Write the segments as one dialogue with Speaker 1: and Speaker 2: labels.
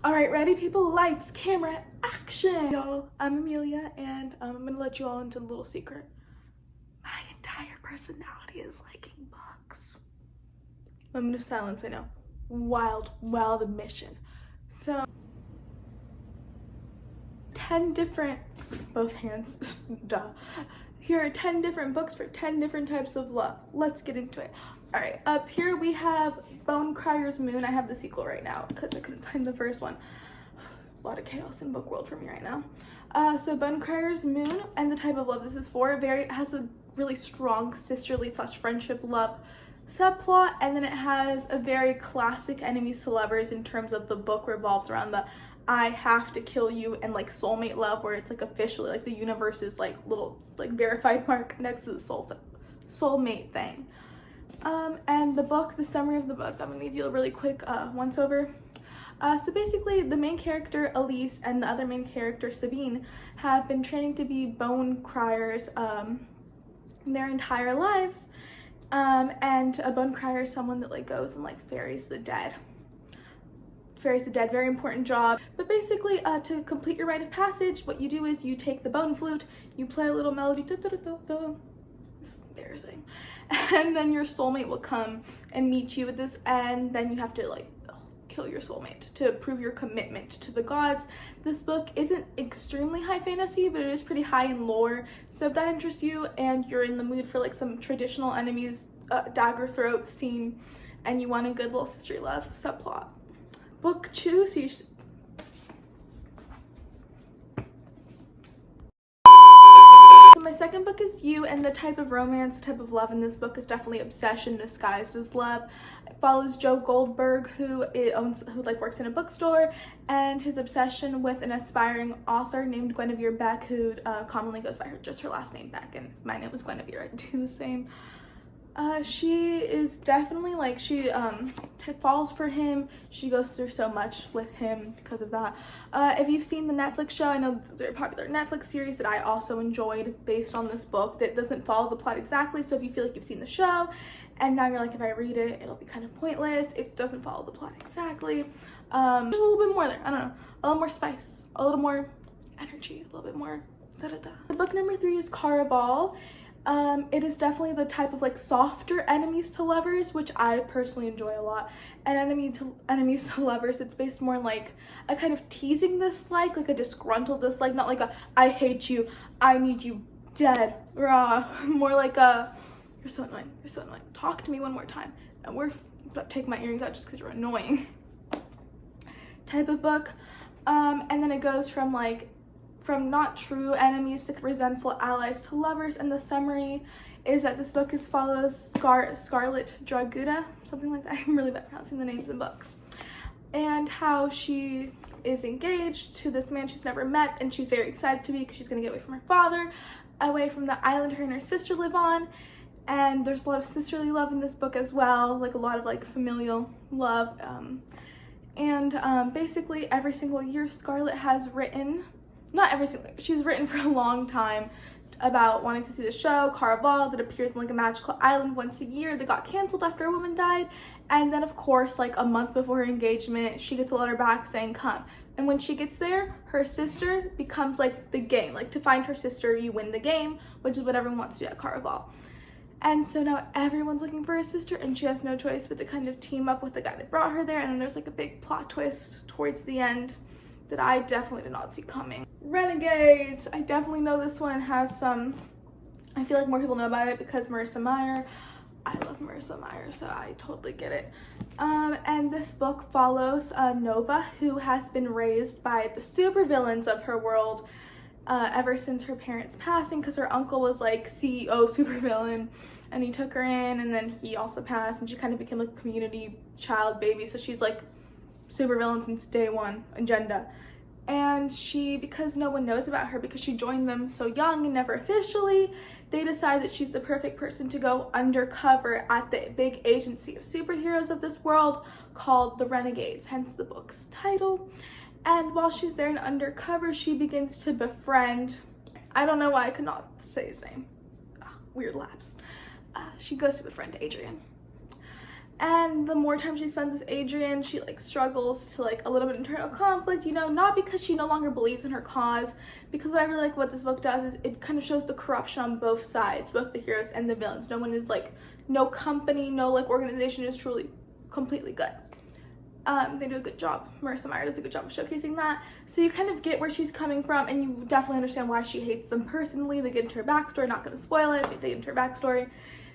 Speaker 1: All right, ready people? Lights, camera, action. Y'all, I'm Amelia, and I'm gonna let you all into a little secret. My entire personality is liking books. Moment of silence, I know. Wild admission. So 10 different, both hands, duh. Here are 10 different books for 10 different types of love. Let's get into it. All right, up here we have Bone Crier's Moon. I have the sequel right now because I couldn't find the first one. A lot of chaos in book world for me right now. So Bone Crier's Moon, and the type of love this is for, has a really strong sisterly / friendship love subplot, and then it has a very classic enemies to lovers in terms of the book revolves around the I have to kill you and like soulmate love, where it's like officially like the universe's like little like verified mark next to the soulmate thing. And the summary of the book, I'm gonna give you a really quick once over. So basically the main character Elise and the other main character Sabine have been training to be bone criers their entire lives, and a bone crier is someone that like goes and like buries the dead, very important job. But basically to complete your rite of passage, what you do is you take the bone flute, you play a little melody, it's embarrassing, and then your soulmate will come and meet you with this, and then you have to like kill your soulmate to prove your commitment to the gods. This book isn't extremely high fantasy, but it is pretty high in lore, so if that interests you and you're in the mood for like some traditional enemies dagger throat scene and you want a good little sisterly love subplot. Book 2, so my second book is You, and the type of romance, type of love in this book is definitely obsession disguised as love. It follows Joe Goldberg, who works in a bookstore, and his obsession with an aspiring author named Guinevere Beck, who commonly goes by just her last name Beck, and my name was Guinevere. I do the same. She is definitely like, she falls for him. She goes through so much with him because of that. If you've seen the Netflix show, I know there's a very popular Netflix series that I also enjoyed based on this book that doesn't follow the plot exactly. So if you feel like you've seen the show and now you're like, if I read it, it'll be kind of pointless, it doesn't follow the plot exactly. There's a little bit more there, I don't know, a little more spice, a little more energy, a little bit more da-da-da. Book number 3 is Caraval. It is definitely the type of like softer enemies to lovers, which I personally enjoy a lot. And enemies to lovers, it's based more like a kind of teasing dislike, like a disgruntled dislike, not like a I hate you, I need you dead, rah. More like a you're so annoying, talk to me one more time, and we're about to take my earrings out just because you're annoying type of book. And then it goes from not true enemies to resentful allies to lovers, and the summary is that this book follows Scarlet Draguda, something like that. I'm really bad at pronouncing the names in books, and how she is engaged to this man she's never met, and she's very excited to be because she's going to get away from her father, away from the island her and her sister live on. And there's a lot of sisterly love in this book as well, like a lot of like familial love, and basically every single year Scarlet has written, not every single, but she's written for a long time about wanting to see the show Caraval that appears on like a magical island once a year that got canceled after a woman died. And then of course, like a month before her engagement, she gets a letter back saying come. And when she gets there, her sister becomes like the game. Like to find her sister, you win the game, which is what everyone wants to do at Caraval. And so now everyone's looking for her sister, and she has no choice but to kind of team up with the guy that brought her there. And then there's like a big plot twist towards the end that I definitely did not see coming. Renegades! I definitely know this one has some, I feel like more people know about it because Marissa Meyer. I love Marissa Meyer, so I totally get it. And this book follows Nova, who has been raised by the supervillains of her world ever since her parents' passing, because her uncle was like CEO supervillain and he took her in, and then he also passed, and she kind of became like a community child baby, so she's like supervillain since day one agenda. And she, because no one knows about her because she joined them so young and never officially, they decide that she's the perfect person to go undercover at the big agency of superheroes of this world called the Renegades, hence the book's title. And while she's there and undercover, she begins to befriend, I don't know why I could not say his name, weird lapse. She goes to befriend Adrian. And the more time she spends with Adrian, she like struggles to like a little bit of internal conflict, you know, not because she no longer believes in her cause, because what I really like what this book does is it kind of shows the corruption on both sides, both the heroes and the villains. No one is like, no company, no like organization is truly completely good. They do a good job. Marissa Meyer does a good job of showcasing that. So you kind of get where she's coming from, and you definitely understand why she hates them personally. They get into her backstory, not going to spoil it, but they get into her backstory.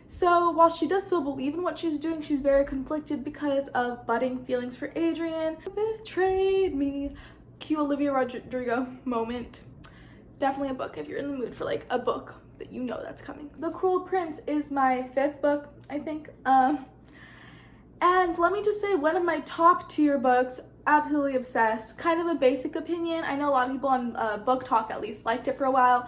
Speaker 1: So while she does still believe in what she's doing, she's very conflicted because of budding feelings for Adrian. Betrayed me. Cue Olivia Rodrigo moment. Definitely a book if you're in the mood for like a book that you know that's coming. The Cruel Prince is my 5th book, I think. And let me just say, one of my top tier books, absolutely obsessed. Kind of a basic opinion. I know a lot of people on Book Talk at least liked it for a while.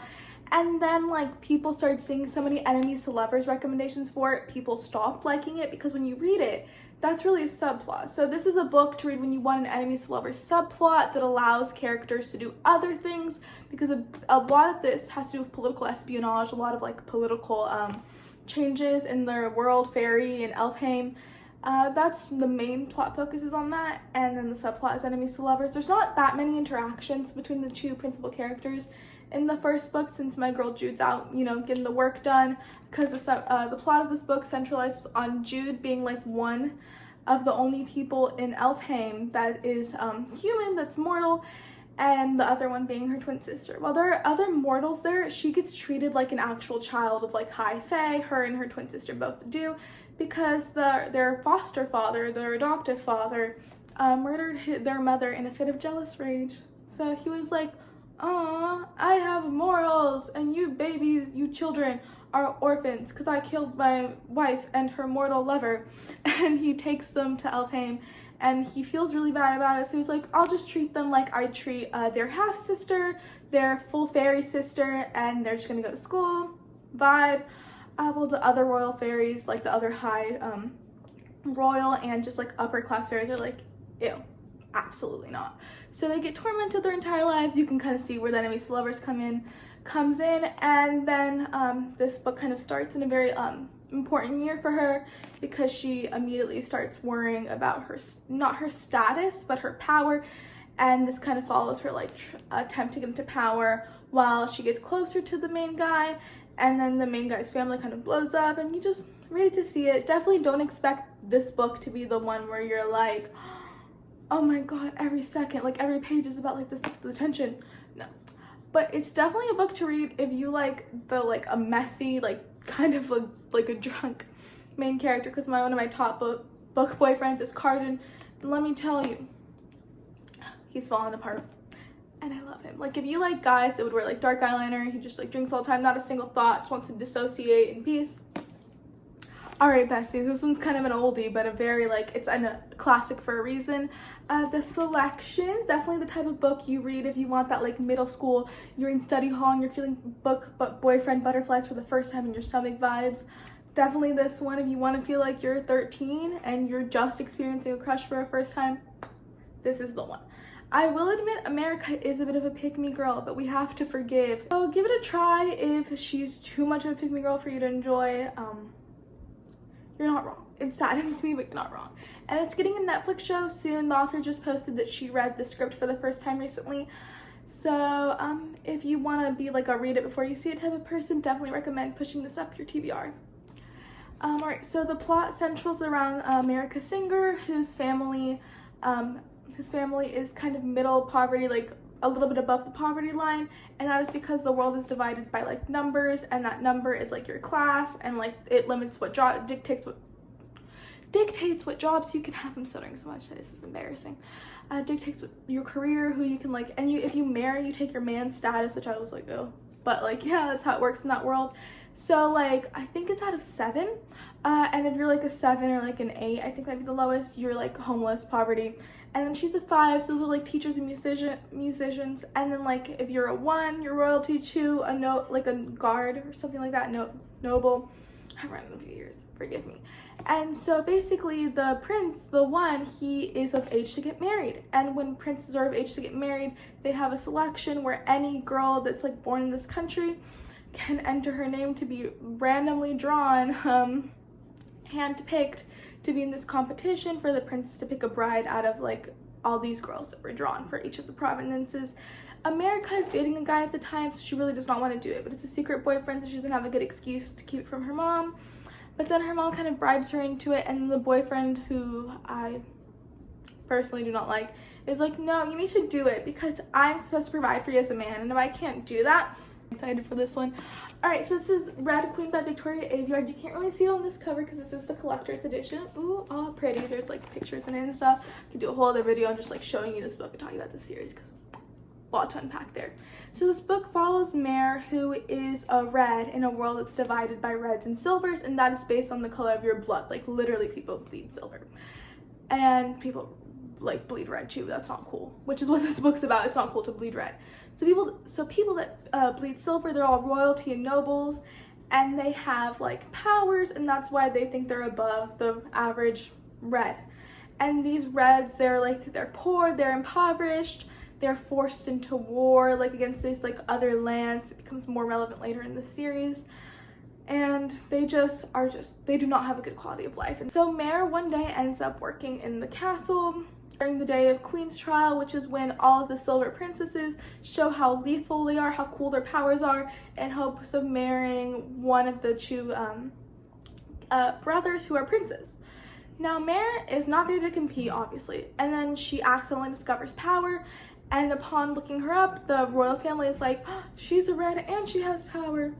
Speaker 1: And then like people started seeing so many enemies to lovers recommendations for it, people stopped liking it, because when you read it, that's really a subplot. So this is a book to read when you want an enemies to lovers subplot that allows characters to do other things, because a lot of this has to do with political espionage, a lot of like political changes in their world, fairy and Elfheim. That's the main plot focuses on that, and then the subplot is enemies to lovers. There's not that many interactions between the two principal characters in the first book, since my girl Jude's out, you know, getting the work done, because the plot of this book centralizes on Jude being like one of the only people in Elfheim that is human, that's mortal, and the other one being her twin sister. While there are other mortals there, she gets treated like an actual child of like high fae. Her and her twin sister both do, because their foster father, their adoptive father, murdered their mother in a fit of jealous rage. So he was like, "Aw, I have morals, and you babies, you children, are orphans because I killed my wife and her mortal lover." And he takes them to Elfheim, and he feels really bad about it. So he's like, "I'll just treat them like I treat their half-sister, their full fairy sister, and they're just gonna go to school." Vibe. Well, the other royal fairies, like the other high royal and just like upper class fairies, are like, ew. Absolutely not. So they get tormented their entire lives. You can kind of see where the enemies to lovers comes in, and then this book kind of starts in a very important year for her, because she immediately starts worrying about her, not her status, but her power, and this kind of follows her like attempt to get into power while she gets closer to the main guy, and then the main guy's family kind of blows up, and you just ready to see it. Definitely don't expect this book to be the one where you're like, oh my god, every second, like every page is about like the tension. No, but it's definitely a book to read if you like a messy, like kind of like a drunk main character, because one of my top book boyfriends is Carden, and let me tell you, he's falling apart, and I love him. Like if you like guys that would wear like dark eyeliner, he just like drinks all the time, not a single thought, just wants to dissociate in peace. All right, besties, this one's kind of an oldie, but a very like, it's a classic for a reason. The Selection, definitely the type of book you read if you want that like middle school, you're in study hall and you're feeling boyfriend butterflies for the first time in your stomach vibes. Definitely this one if you want to feel like you're 13 and you're just experiencing a crush for a first time. This is the one. I will admit America is a bit of a pick-me girl, but we have to forgive. So give it a try. If she's too much of a pick-me girl for you to enjoy, you're not wrong. It saddens me, but you're not wrong. And it's getting a Netflix show soon. The author just posted that she read the script for the first time recently. So if you want to be like a read it before you see it type of person, definitely recommend pushing this up your TBR. Alright, so the plot centrals around America Singer, whose family is kind of middle poverty, like a little bit above the poverty line, and that is because the world is divided by like numbers, and that number is like your class, and like it limits what job dictates what jobs you can have. I'm stuttering so much, this is embarrassing. Dictates your career, who you can like, and if you marry, you take your man's status, which I was like, oh, but like yeah, that's how it works in that world. So like I think it's out of 7, and if you're like a 7 or like an 8, I think might be the lowest, you're like homeless, poverty. And then she's a 5, so those are like teachers and musicians. And then like if you're a 1, you're royalty. 2, like a guard or something like that, noble. I haven't read in a few years, forgive me. And so basically the prince, the 1, he is of age to get married. And when princes are of age to get married, they have a selection where any girl that's like born in this country can enter her name to be randomly drawn, handpicked, to be in this competition for the princess to pick a bride out of like all these girls that were drawn for each of the provinces. America is dating a guy at the time, so she really does not want to do it, but it's a secret boyfriend, so she doesn't have a good excuse to keep it from her mom. But then her mom kind of bribes her into it, and the boyfriend, who I personally do not like, is like, no, you need to do it because I'm supposed to provide for you as a man, and if I can't do that, I'm excited for this one. All right, so this is Red Queen by Victoria Aveyard. You can't really see it on this cover because this is the collector's edition. Ooh, all pretty. There's like pictures in it and stuff. I could do a whole other video on just like showing you this book and talking about the series because a lot to unpack there. So this book follows Mare, who is a red in a world that's divided by reds and silvers, and that is based on the color of your blood. Like literally people bleed silver and people like bleed red too. That's not cool, which is what this book's about. It's not cool to bleed red. So people that bleed silver, they're all royalty and nobles, and they have like powers, and that's why they think they're above the average red. And these reds, they're poor, they're impoverished, they're forced into war like against these like other lands. It becomes more relevant later in the series, and they do not have a good quality of life. And so Mare one day ends up working in the castle during the day of Queen's trial, which is when all of the silver princesses show how lethal they are, how cool their powers are, in hopes of marrying one of the two brothers who are princes. Now Mare is not there to compete, obviously, and then she accidentally discovers power, and upon looking her up, the royal family is like, oh, she's a red and she has power.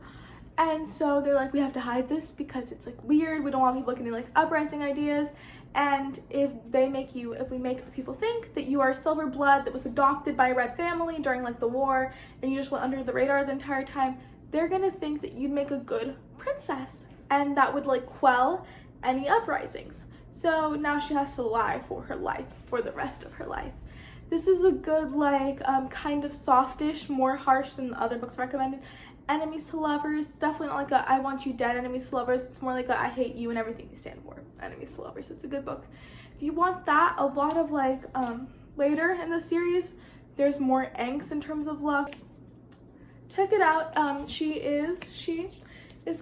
Speaker 1: And so they're like, we have to hide this because it's like weird. We don't want people getting like uprising ideas. And if we make the people think that you are silver blood that was adopted by a red family during like the war and you just went under the radar the entire time, they're gonna think that you'd make a good princess, and that would like quell any uprisings. So now she has to lie for her life, for the rest of her life. This is a good like kind of softish, more harsh than the other books recommended. Enemies to lovers, definitely not like a I want you dead enemies to lovers. It's more like a I hate you and everything you stand for enemies to lovers. It's a good book. If you want that, a lot of like later in the series, there's more angst in terms of love. Check it out. She is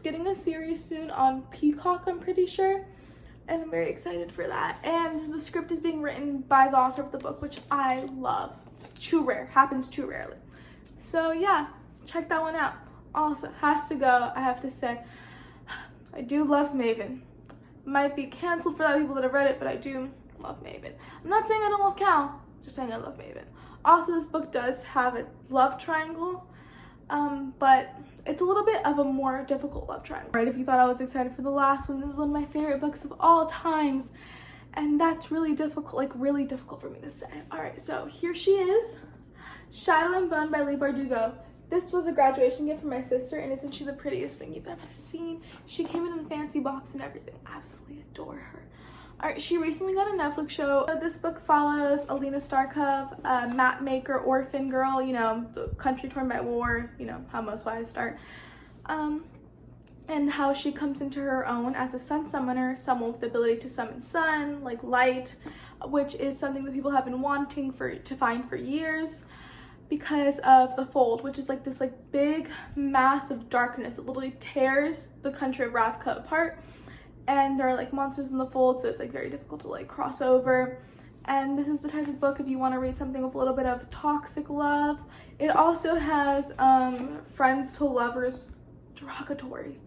Speaker 1: getting a series soon on Peacock, I'm pretty sure, and I'm very excited for that. And the script is being written by the author of the book, which I love. Too rare, happens too rarely. So yeah, check that one out. Also, has to go, I have to say, I do love Maven. Might be canceled for that people that have read it, but I do love Maven. I'm not saying I don't love Cal, just saying I love Maven. Also, this book does have a love triangle, but it's a little bit of a more difficult love triangle. Right, if you thought I was excited for the last one, this is one of my favorite books of all times, and that's really difficult, like really difficult for me to say. All right, so here she is, Shadow and Bone by Leigh Bardugo. This was a graduation gift from my sister, and isn't she the prettiest thing you've ever seen? She came in a fancy box and everything. I absolutely adore her. All right, she recently got a Netflix show. This book follows Alina Starkov, a map maker, orphan girl, you know, the country torn by war, you know, how most wives start. And how she comes into her own as a sun summoner, someone with the ability to summon sun, like light, which is something that people have been wanting to find for years, because of the Fold, which is like this like big mass of darkness. It literally tears the country of Ravka apart, and there are like monsters in the Fold, so it's like very difficult to like cross over. And this is the type of book if you want to read something with a little bit of toxic love. It also has friends to lovers derogatory.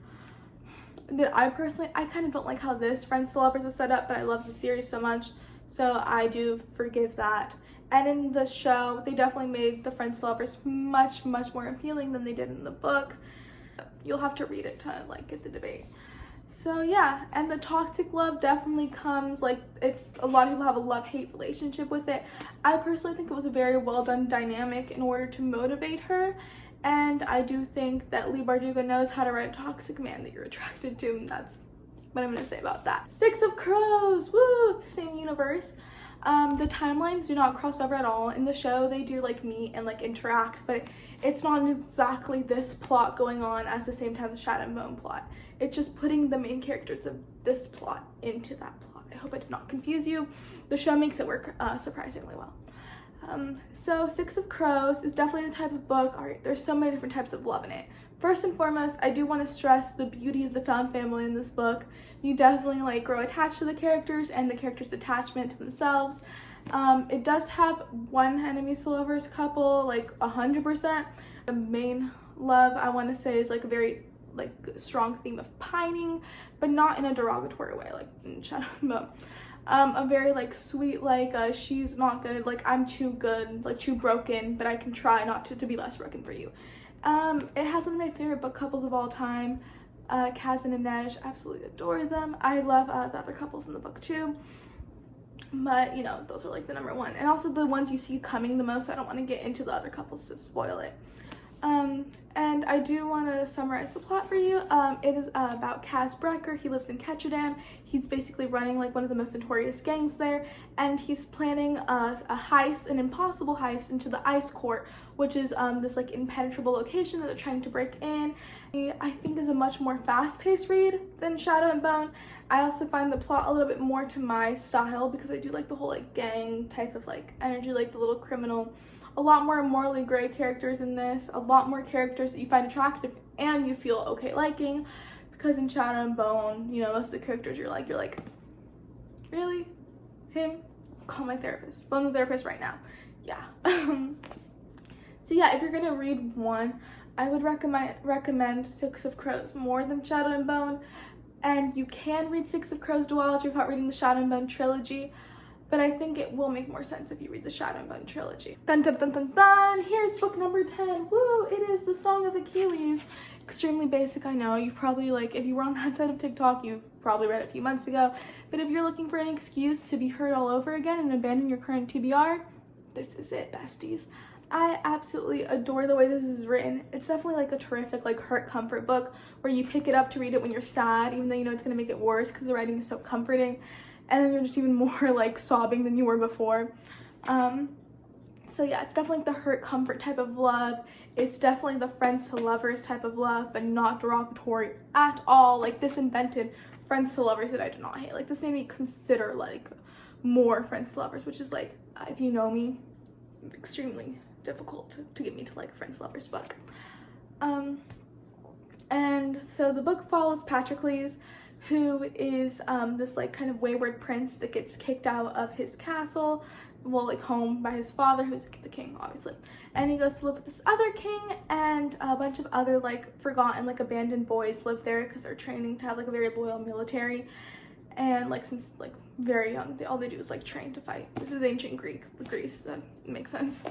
Speaker 1: That I kind of don't like how this friends to lovers is set up, but I love the series so much, so I do forgive that. And in the show, they definitely made the friends to lovers much, much more appealing than they did in the book. You'll have to read it to like get the debate. So yeah, and the toxic love definitely comes, like, it's a lot of people have a love-hate relationship with it. I personally think it was a very well done dynamic in order to motivate her, and I do think that Leigh Bardugo knows how to write a toxic man that you're attracted to, and that's what I'm gonna say about that. Six of Crows, woo! Same universe. The timelines do not cross over at all. In the show, they do like meet and like interact, but it's not exactly this plot going on at the same time as Shadow and Bone plot. It's just putting the main characters of this plot into that plot. I hope I did not confuse you. The show makes it work surprisingly well. So Six of Crows is definitely the type of book, all right, there's so many different types of love in it, First and foremost, I do want to stress the beauty of the found family in this book. You definitely like grow attached to the characters and the characters' attachment to themselves. It does have one enemies to lovers couple, like 100%. The main love, I want to say, is like a very like strong theme of pining, but not in a derogatory way, like in Shadow and Bone. A very like sweet, like she's not good, like I'm too good, like too broken, but I can try not to be less broken for you. It has one of my favorite book couples of all time, Kaz and Inej. Absolutely adore them. I love the other couples in the book too, but you know, those are like the number one, and also the ones you see coming the most. So I don't want to get into the other couples to spoil it. And I do want to summarize the plot for you. It is about Kaz Brecker. He lives in Ketcherdam. He's basically running like one of the most notorious gangs there, and he's planning a heist, an impossible heist into the ice court, which is this like impenetrable location that they're trying to break in. I think is a much more fast-paced read than Shadow and Bone. I also find the plot a little bit more to my style because I do like the whole like gang type of like energy, like the little criminal. A lot more morally gray characters in this, a lot more characters that you find attractive and you feel okay liking, because in Shadow and Bone, you know, most of the characters you're like, really? Him? Call my therapist. Phone the therapist right now. Yeah. So yeah, if you're gonna read one, I would recommend Six of Crows more than Shadow and Bone, and you can read Six of Crows duology without reading the Shadow and Bone trilogy. But I think it will make more sense if you read the Shadow and Bone trilogy. Dun dun dun dun dun! Here's book number 10. Woo! It is The Song of Achilles. Extremely basic, I know. You probably, like, if you were on that side of TikTok, you probably read it a few months ago. But if you're looking for an excuse to be heard all over again and abandon your current TBR, this is it, besties. I absolutely adore the way this is written. It's definitely like a terrific like heart comfort book where you pick it up to read it when you're sad, even though you know it's going to make it worse because the writing is so comforting. And then you're just even more like sobbing than you were before. So yeah, it's definitely like the hurt comfort type of love. It's definitely the friends to lovers type of love, but not derogatory at all. Like this invented friends to lovers that I do not hate. Like this made me consider like more friends to lovers, which is like, if you know me, extremely difficult to get me to like friends to lovers book. And so the book follows Patroclus, who is this like kind of wayward prince that gets kicked out of his castle, well, like home by his father, who's the king, obviously. And he goes to live with this other king, and a bunch of other like forgotten, like abandoned boys live there because they're training to have like a very loyal military. And like since like very young, all they do is like train to fight. This is ancient Greece, that makes sense.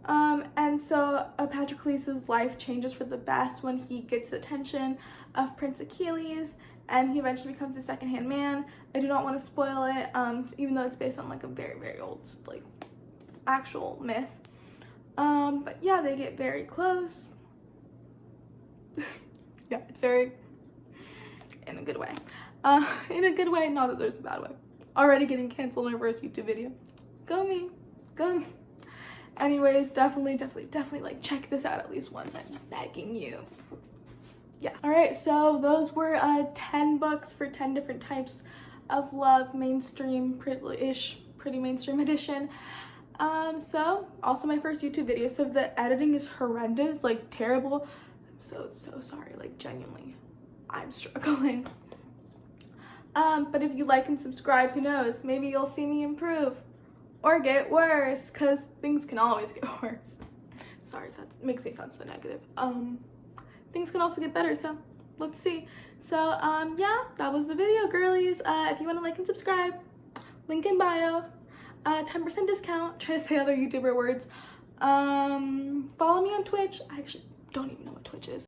Speaker 1: And so Patroclus' life changes for the best when he gets the attention of Prince Achilles, and he eventually becomes a second-hand man. I do not want to spoil it, even though it's based on like a very, very old like actual myth. But yeah, they get very close. Yeah, it's very in a good way. In a good way, not that there's a bad way. Already getting canceled on my first YouTube video. Go me, go me. Anyways, definitely like check this out at least once. I'm begging you. Yeah. All right, so those were 10 books for 10 different types of love, mainstream, pretty mainstream edition. So also my first YouTube video, so the editing is horrendous, like terrible. I'm so sorry, like genuinely, I'm struggling. But if you like and subscribe, who knows, maybe you'll see me improve or get worse, because things can always get worse. Sorry, that makes me sound so negative. Things can also get better, so let's see. So yeah, that was the video, girlies. If you want to like and subscribe, link in bio. 10% discount. Try to say other YouTuber words. Follow me on Twitch. I actually don't even know what Twitch is.